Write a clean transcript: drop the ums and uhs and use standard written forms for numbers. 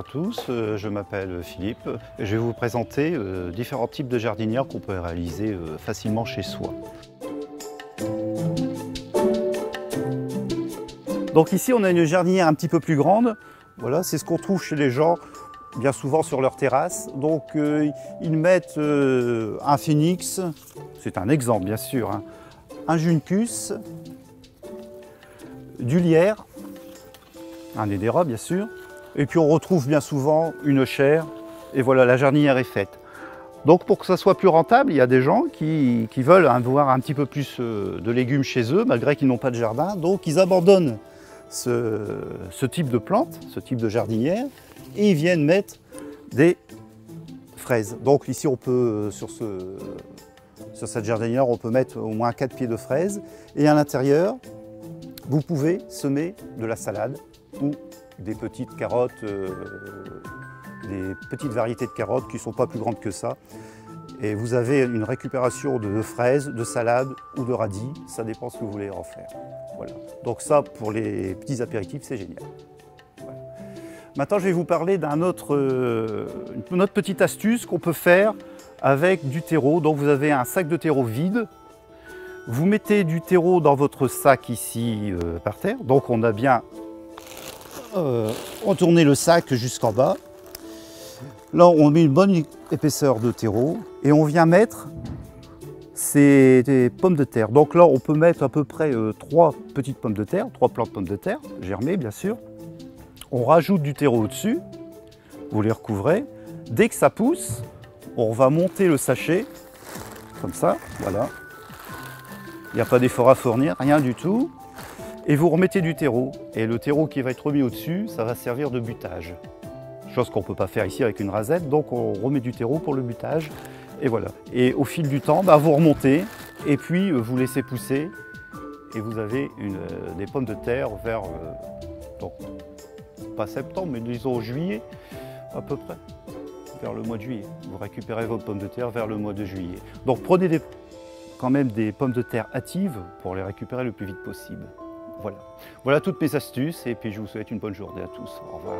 à tous, je m'appelle Philippe et je vais vous présenter différents types de jardinières qu'on peut réaliser facilement chez soi. Donc ici on a une jardinière un petit peu plus grande, voilà, c'est ce qu'on trouve chez les gens bien souvent sur leur terrasse. Donc ils mettent un phénix, c'est un exemple bien sûr, hein, un juncus, du lierre, un nédéra bien sûr, et puis on retrouve bien souvent une chaire, et voilà, la jardinière est faite. Donc pour que ça soit plus rentable, il y a des gens qui veulent avoir un petit peu plus de légumes chez eux, malgré qu'ils n'ont pas de jardin, donc ils abandonnent ce type de plante, ce type de jardinière, et ils viennent mettre des fraises. Donc ici on peut, sur cette jardinière, on peut mettre au moins 4 pieds de fraises, et à l'intérieur, vous pouvez semer de la salade ou des petites carottes, des petites variétés de carottes qui ne sont pas plus grandes que ça. Et vous avez une récupération de fraises, de salade ou de radis, ça dépend ce que vous voulez en faire. Voilà. Donc ça, pour les petits apéritifs, c'est génial. Voilà. Maintenant, je vais vous parler d'une autre petite astuce qu'on peut faire avec du terreau. Donc vous avez un sac de terreau vide. Vous mettez du terreau dans votre sac ici par terre. Donc on a bien retourné le sac jusqu'en bas. Là on met une bonne épaisseur de terreau et on vient mettre des pommes de terre. Donc là on peut mettre à peu près 3 petites pommes de terre, 3 plants de pommes de terre, germées bien sûr. On rajoute du terreau au-dessus, vous les recouvrez. Dès que ça pousse, on va monter le sachet, comme ça, voilà. Il n'y a pas d'effort à fournir, rien du tout. Et vous remettez du terreau. Et le terreau qui va être remis au-dessus, ça va servir de butage. Chose qu'on ne peut pas faire ici avec une rasette, donc on remet du terreau pour le butage. Et voilà. Et au fil du temps, vous remontez et puis vous laissez pousser. Et vous avez des pommes de terre vers, donc, pas septembre, mais disons juillet à peu près. Vers le mois de juillet. Vous récupérez vos pommes de terre vers le mois de juillet. Donc prenez quand même des pommes de terre hâtives pour les récupérer le plus vite possible. Voilà. Voilà toutes mes astuces et puis je vous souhaite une bonne journée à tous. Au revoir.